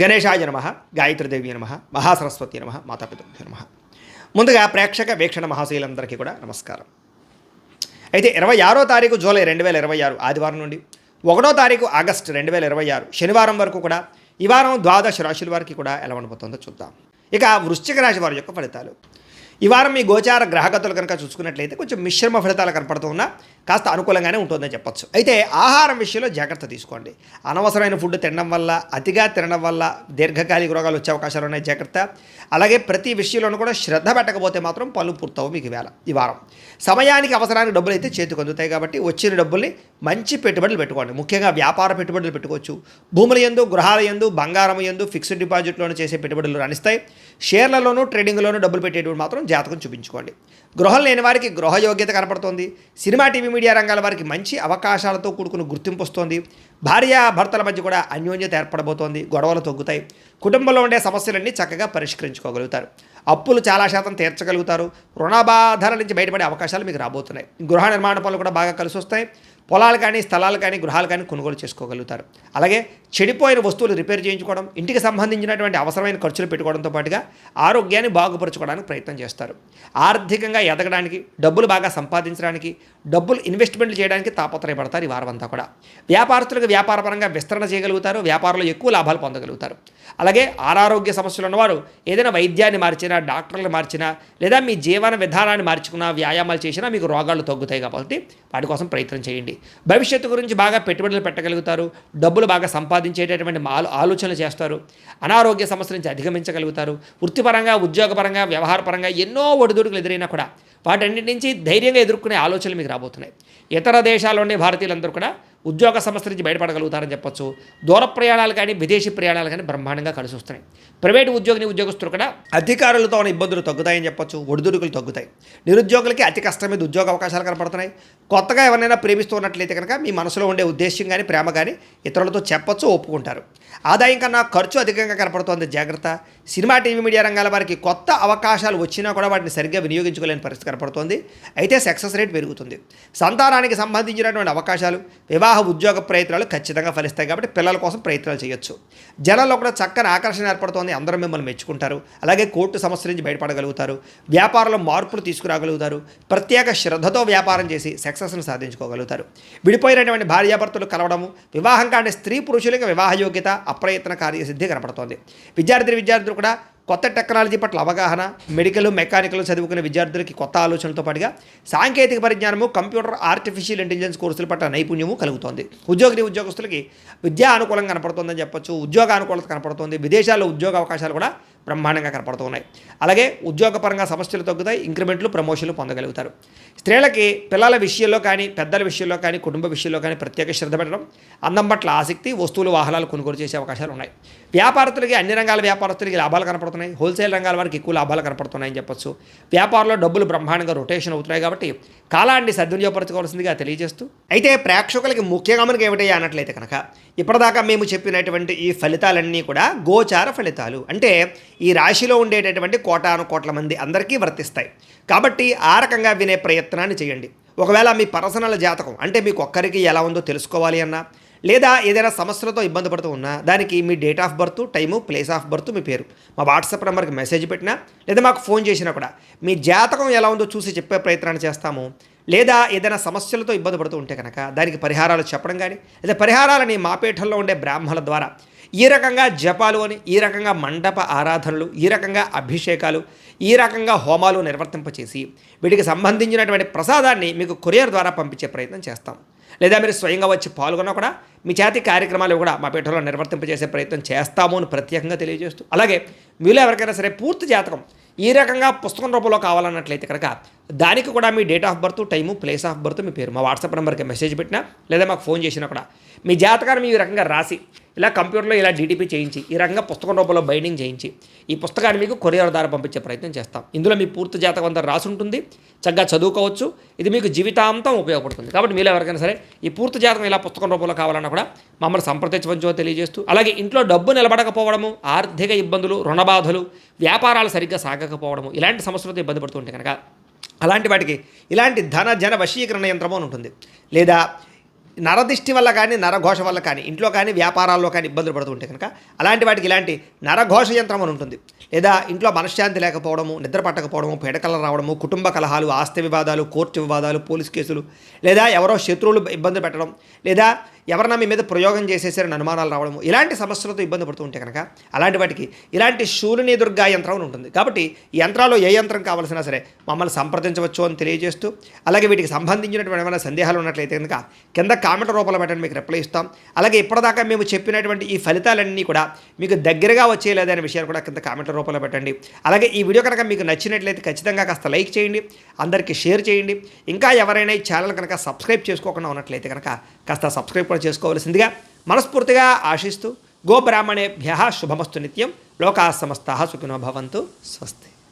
గణేశాయ నమః, గాయత్రీదేవి నమః, మహాసరస్వతి నమః, మాతాపితృభ్యో నమః. ముందుగా ప్రేక్షక వీక్షణ మహాశీలందరికీ కూడా నమస్కారం. అయితే 26వ తారీఖు జూలై 2026 ఆదివారం నుండి 1వ తారీఖు ఆగస్టు 2026 శనివారం వరకు కూడా ఈ వారం ద్వాదశ రాశుల వారికి కూడా ఎలా ఉండబోతుందో చూద్దాం. ఇక వృశ్చిక రాశి వారి యొక్క ఫలితాలు. ఈ వారం మీ గోచార గ్రహగతులు కనుక చూసుకున్నట్లయితే కొంచెం మిశ్రమ ఫలితాలు కనపడుతూ ఉన్నా కాస్త అనుకూలంగానే ఉంటుందని చెప్పొచ్చు. అయితే ఆహారం విషయంలో జాగ్రత్త తీసుకోండి. అనవసరమైన ఫుడ్ తినడం వల్ల, అతిగా తినడం వల్ల దీర్ఘకాలిక రోగాలు వచ్చే అవకాశాలు ఉన్నాయి, జాగ్రత్త. అలాగే ప్రతి విషయంలోనూ కూడా శ్రద్ధ పెట్టకపోతే మాత్రం పనులు పూర్తవు మీకు ఈ వారం. సమయానికి అవసరానికి డబ్బులు అయితే చేతికి అందుతాయి కాబట్టి వచ్చిన డబ్బుల్ని మంచి పెట్టుబడులు పెట్టుకోండి. ముఖ్యంగా వ్యాపార పెట్టుబడులు పెట్టుకోవచ్చు. భూముల యందు, గృహాల యందు, బంగారం యందు, ఫిక్స్డ్ డిపాజిట్లోనూ చేసే పెట్టుబడులు రాణిస్తాయి. షేర్లలోనూ, ట్రేడింగ్లోనూ డబ్బులు పెట్టేటువంటి మాత్రం జాతకం చూపించుకోండి. గృహం లేని వారికి గృహ యోగ్యత కనపడుతోంది. సినిమా, టీవీ, మీడియా రంగాల వారికి మంచి అవకాశాలతో కూడుకున్న గుర్తింపు వస్తోంది. భార్యాభర్తల మధ్య కూడా అన్యోన్యత ఏర్పడబోతోంది. గొడవలు తగ్గుతాయి. కుటుంబంలో ఉండే సమస్యలన్నీ చక్కగా పరిష్కరించుకోగలుగుతారు. అప్పులు చాలా శాతం తీర్చగలుగుతారు. రుణబాధల నుంచి బయటపడే అవకాశాలు మీకు రాబోతున్నాయి. గృహ నిర్మాణ పనులు కూడా బాగా కలిసి వస్తాయి. పొలాలు కానీ, స్థలాలు కానీ, గృహాలు కానీ కొనుగోలు చేసుకోగలుగుతారు. అలాగే చెడిపోయిన వస్తువులు రిపేర్ చేయించుకోవడం, ఇంటికి సంబంధించినటువంటి అవసరమైన ఖర్చులు పెట్టుకోవడంతో పాటుగా ఆరోగ్యాన్ని బాగుపరచుకోవడానికి ప్రయత్నం చేస్తారు. ఆర్థికంగా ఎదగడానికి, డబ్బులు బాగా సంపాదించడానికి, డబ్బులు ఇన్వెస్ట్మెంట్లు చేయడానికి తాపత్రయపడతారు ఈ వారం అంతా కూడా. వ్యాపారస్తులకు వ్యాపారపరంగా విస్తరణ చేయగలుగుతారు. వ్యాపారంలో ఎక్కువ లాభాలు పొందగలుగుతారు. అలాగే అనారోగ్య సమస్యలు ఉన్నవారు ఏదైనా వైద్యాన్ని మార్చినా, డాక్టర్లు మార్చినా, లేదా మీ జీవన విధానాన్ని మార్చుకున్నా, వ్యాయామాలు చేసినా మీకు రోగాలు తగ్గుతాయి కాబట్టి వాటి కోసం ప్రయత్నం చేయండి. భవిష్యత్తు గురించి బాగా పెట్టుబడులు పెట్టగలుగుతారు. డబ్బులు బాగా సంపాదించేటటువంటి ఆలోచనలు చేస్తారు. అనారోగ్య సమస్యల నుంచి అధిగమించగలుగుతారు. వృత్తిపరంగా, ఉద్యోగపరంగా, వ్యవహారపరంగా ఎన్నో ఒడిదుడుకులు ఎదురైనా కూడా వాటన్నిటి నుంచి ధైర్యంగా ఎదుర్కొనే ఆలోచనలు మీకు రాబోతున్నాయి. ఇతర దేశాల్లో ఉండే భారతీయులందరూ కూడా ఉద్యోగ సమస్య నుంచి బయటపడగలుగుతారని చెప్పొచ్చు. దూర ప్రయాణాలు కానీ, విదేశీ ప్రయాణాలు కానీ బ్రహ్మాండంగా కలిసి వస్తున్నాయి. ప్రైవేటు ఉద్యోగస్తులు కూడా అధికారులతో ఉన్న ఇబ్బందులు తగ్గుతాయని చెప్పొచ్చు. ఒడిదుడుకులు తగ్గుతాయి. నిరుద్యోగులకి అతి కష్టం మీద ఉద్యోగ అవకాశాలు కనపడుతున్నాయి. కొత్తగా ఎవరైనా ప్రేమిస్తూ ఉన్నట్లయితే కనుక మీ మనసులో ఉండే ఉద్దేశ్యం కానీ, ప్రేమ కానీ ఇతరులతో చెప్పొచ్చు, ఒప్పుకుంటారు. ఆదాయం కన్నా ఖర్చు అధికంగా కనపడుతోంది, జాగ్రత్త. సినిమా, టీవీ, మీడియా రంగాల వారికి కొత్త అవకాశాలు వచ్చినా కూడా వాటిని సరిగ్గా వినియోగించుకోలేని పరిస్థితి కనపడుతోంది. అయితే సక్సెస్ రేట్ పెరుగుతుంది. సంతానానికి సంబంధించినటువంటి అవకాశాలు, వివాహ, ఉద్యోగ ప్రయత్నాలు ఖచ్చితంగా ఫలిస్తాయి కాబట్టి పిల్లల కోసం ప్రయత్నాలు చేయొచ్చు. జనాల్లో కూడా చక్కని ఆకర్షణ ఏర్పడుతోంది. అందరూ మిమ్మల్ని మెచ్చుకుంటారు. అలాగే కోర్టు సమస్యల నుంచి బయటపడగలుగుతారు. వ్యాపారంలో మార్పులు తీసుకురాగలుగుతారు. ప్రత్యేక శ్రద్ధతో వ్యాపారం చేసి సక్సెస్ను సాధించుకోగలుగుతారు. విడిపోయినటువంటి భార్యాభర్తలు కలవడము, వివాహం కాని స్త్రీ పురుషులకు వివాహ యోగ్యత, అప్రయత్న కార్యసిద్ధి కనపడుతోంది. విద్యార్థులు కూడా కొత్త టెక్నాలజీ పట్ల అవగాహన, మెడికల్, మెకానికల్ చదువుకునే విద్యార్థులకి కొత్త ఆలోచనలతో పాటుగా సాంకేతిక పరిజ్ఞానము, కంప్యూటర్, ఆర్టిఫిషియల్ ఇంటెలిజెన్స్ కోర్సుల పట్ల నైపుణ్యము కలుగుతోంది. ఉద్యోగస్తులకి విద్యా అనుకూలంగా కనపడుతుందని చెప్పొచ్చు. ఉద్యోగ అనుకూలత కనపడుతుంది. విదేశాల్లో ఉద్యోగ అవకాశాలు కూడా బ్రహ్మాండంగా కనపడుతున్నాయి. అలాగే ఉద్యోగపరంగా సమస్యలు తగ్గుతాయి. ఇంక్రిమెంట్లు, ప్రమోషన్లు పొందగలుగుతారు. స్త్రీలకి పిల్లల విషయంలో కానీ, పెద్దల విషయంలో కానీ, కుటుంబ విషయంలో కానీ ప్రత్యేక శ్రద్ధ పెట్టడం, అందం పట్ల ఆసక్తి, వస్తువులు, వాహనాలు కొనుగోలు చేసే అవకాశాలు ఉన్నాయి. వ్యాపారస్తులకి, అన్ని రంగాల వ్యాపారస్తులకి లాభాలు కనపడుతున్నాయి. హోల్సేల్ రంగాల వారికి ఎక్కువ లాభాలు కనపడుతున్నాయని చెప్పొచ్చు. వ్యాపారంలో డబ్బులు బ్రహ్మాండంగా రొటేషన్ అవుతున్నాయి కాబట్టి కాలాన్ని సద్వినియోగపరచుకోవాల్సిందిగా తెలియజేస్తూ, అయితే ప్రేక్షకులకి ముఖ్యంగా మనకి ఏమిటయ్యా అన్నట్లయితే కనుక ఇప్పటిదాకా మేము చెప్పినటువంటి ఈ ఫలితాలన్నీ కూడా గోచార ఫలితాలు. అంటే ఈ రాశిలో ఉండేటటువంటి కోటాను కోట్ల మంది అందరికీ వర్తిస్తాయి కాబట్టి ఆ రకంగా వినే ప్రయత్నాన్ని చేయండి. ఒకవేళ మీ పర్సనల్ జాతకం అంటే మీకు ఒక్కరికి ఎలా ఉందో తెలుసుకోవాలి అన్నా, లేదా ఏదైనా సమస్యలతో ఇబ్బంది పడుతూ ఉన్నా దానికి మీ date of birth, time, place of birth, మీ పేరు మా వాట్సాప్ నెంబర్కి మెసేజ్ పెట్టినా, లేదా మాకు ఫోన్ చేసినా కూడా మీ జాతకం ఎలా ఉందో చూసి చెప్పే ప్రయత్నాన్ని చేస్తాము. లేదా ఏదైనా సమస్యలతో ఇబ్బంది పడుతూ ఉంటే కనుక దానికి పరిహారాలు చెప్పడం కానీ, లేదా పరిహారాలని మా పీఠంలో ఉండే బ్రాహ్మణుల ద్వారా ఈ రకంగా జపాలు అని, ఈ రకంగా మండప ఆరాధనలు, ఈ రకంగా అభిషేకాలు, ఈ రకంగా హోమాలు నిర్వర్తింపచేసి వీటికి సంబంధించినటువంటి ప్రసాదాన్ని మీకు కొరియర్ ద్వారా పంపించే ప్రయత్నం చేస్తాం. లేదా మీరు స్వయంగా వచ్చి పాల్గొన్నా కూడా మీ చేతి కార్యక్రమాలు కూడా మా పీఠంలో నిర్వర్తింపజేసే ప్రయత్నం చేస్తాము అని ప్రత్యేకంగా తెలియజేస్తూ, అలాగే మీలో ఎవరికైనా సరే పూర్తి జాతకం ఈ రకంగా పుస్తకం రూపంలో కావాలన్నట్లయితే కనుక దానికి కూడా మీ date of birth, time, place of birth, మీ పేరు మా వాట్సాప్ నెంబర్కి మెసేజ్ పెట్టినా, లేదా మాకు ఫోన్ చేసినా కూడా మీ జాతకాన్ని ఈ రకంగా రాసి ఇలా కంప్యూటర్లో ఇలా డీటీపీ చేయించి ఈ రకంగా పుస్తకం రూపంలో బైండింగ్ చేయించి ఈ పుస్తకాన్ని మీకు కొరియర్ ద్వారా పంపించే ప్రయత్నం చేస్తాం. ఇందులో మీ పూర్తి జాతకం అంతా రాసి ఉంటుంది. చక్కగా చదువుకోవచ్చు. ఇది మీకు జీవితాంతం ఉపయోగపడుతుంది. కాబట్టి మీలో ఎవరికైనా సరే ఈ పూర్తి జాతకం ఇలా పుస్తకం రూపంలో కావాలన్నా కూడా మమ్మల్ని సంప్రదించవచ్చో తెలియజేస్తూ, అలాగే ఇంట్లో డబ్బు నిలబడకపోవడము, ఆర్థిక ఇబ్బందులు, రుణబాధలు, వ్యాపారాలు సరిగ్గా సాగకపోవడము, ఇలాంటి సమస్యలతో ఇబ్బంది పడుతుంటే కనుక అలాంటి వాటికి ఇలాంటి ధన జన వశీకరణ యంత్రము అని ఉంటుంది. లేదా నరదిష్టి వల్ల కానీ నరఘోష వల్ల కానీ ఇంట్లో కానీ వ్యాపారాల్లో కానీ ఇబ్బందులు పడుతూ ఉంటే కనుక అలాంటి వాటికి ఇలాంటి నరఘోష యంత్రం అని ఉంటుంది. లేదా ఇంట్లో మనశ్శాంతి లేకపోవడము, నిద్ర పట్టకపోవడము, పీడకలు రావడము, కుటుంబ కలహాలు, ఆస్తి వివాదాలు, కోర్టు వివాదాలు, పోలీస్ కేసులు, లేదా ఎవరో శత్రువులు ఇబ్బంది పెట్టడం, లేదా ఎవరన్నా మీ మీద ప్రయోగం చేసేసారని అనుమానాలు రావడము, ఇలాంటి సమస్యలతో ఇబ్బంది పడుతూ ఉంటే కనుక అలాంటి వాటికి ఇలాంటి శూలిని దుర్గా యంత్రం అని ఉంటుంది. కాబట్టి ఈ యంత్రాల్లో ఏ యంత్రం కావాల్సినా సరే మమ్మల్ని సంప్రదించవచ్చు అని తెలియజేస్తూ, అలాగే వీటికి సంబంధించినటువంటి ఏమైనా సందేహాలు ఉన్నట్లయితే కనుక కింద కామెంట్ రూపంలో పెట్టండి, మీకు రిప్లై ఇస్తాం. అలాగే ఇప్పటిదాకా మేము చెప్పినటువంటి ఈ ఫలితాలన్నీ కూడా మీకు దగ్గరగా వచ్చేయలేదనే విషయాన్ని కూడా కింద కామెంట్ రూపంలో పెట్టండి. అలాగే ఈ వీడియో కనుక మీకు నచ్చినట్లయితే ఖచ్చితంగా కాస్త లైక్ చేయండి, అందరికీ షేర్ చేయండి. ఇంకా ఎవరైనా ఈ ఛానల్ కనుక సబ్స్క్రైబ్ చేసుకోకుండా ఉన్నట్లయితే కనుక కాస్త సబ్స్క్రైబ్ కూడా చేసుకోవాల్సిందిగా మనస్ఫూర్తిగా ఆశిస్తూ, గోబ్రాహ్మణేభ్యః శుభమస్తు నిత్యం, లోకాः సమస్తాः సుఖినో భవంతు. స్వస్తి.